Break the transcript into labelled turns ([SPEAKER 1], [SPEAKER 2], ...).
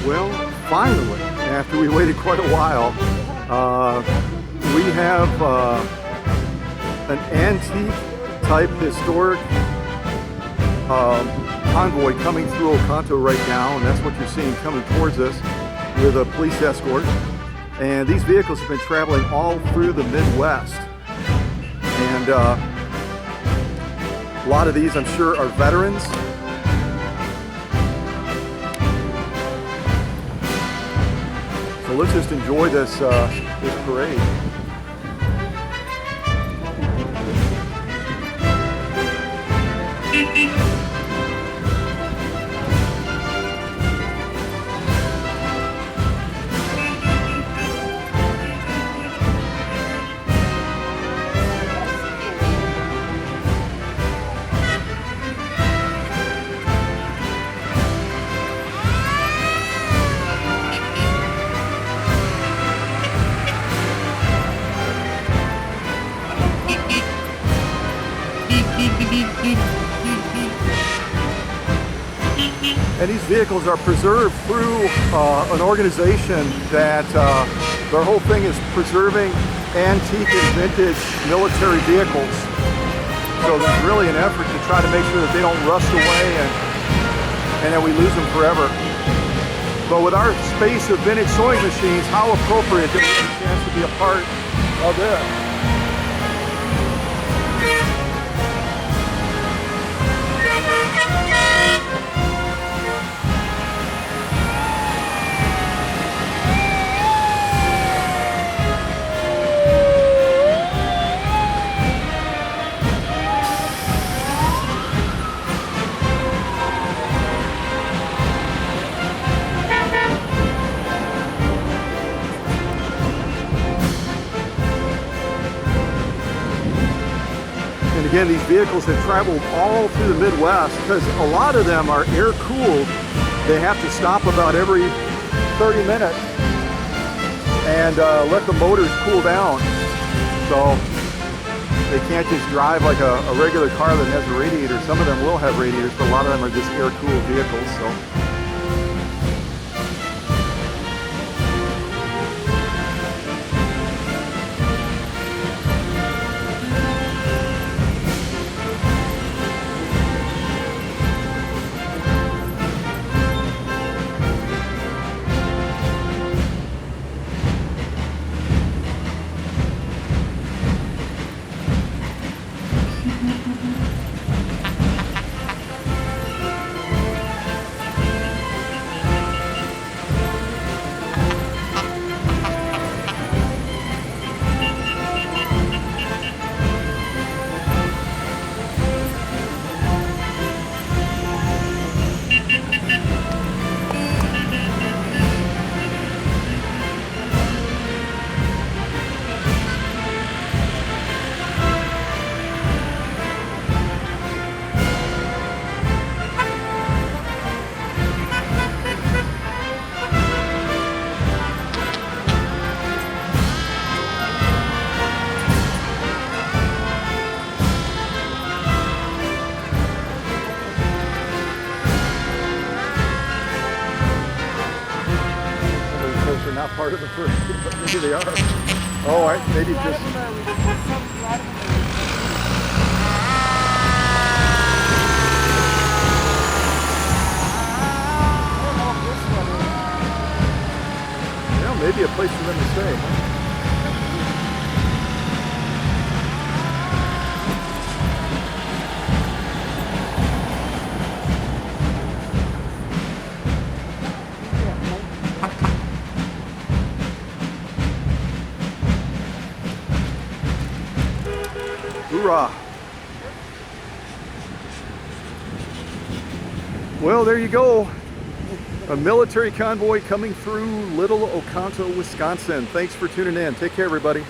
[SPEAKER 1] Well, finally, after we waited quite a while, we have an antique type historic convoy coming through Oconto right now, and that's what you're seeing coming towards us with a police escort. And these vehicles have been traveling all through the Midwest, and a lot of these, I'm sure, are veterans. So let's just enjoy this parade. And these vehicles are preserved through an organization that their whole thing is preserving antique and vintage military vehicles. So there's really an effort to try to make sure that they don't rust away and that we lose them forever. But with our space of vintage sewing machines, how appropriate that we have a chance to be a part of this. Again, these vehicles have traveled all through the Midwest because a lot of them are air-cooled. They have to stop about every 30 minutes and let the motors cool down. So they can't just drive like a regular car that has a radiator. Some of them will have radiators, but a lot of them are just air-cooled vehicles. So. Not part of the parade, but maybe they are. Oh, maybe just. Yeah, maybe a place for them to stay. Hoorah! Well, there you go. A military convoy coming through Little Oconto, Wisconsin. Thanks for tuning in. Take care, everybody.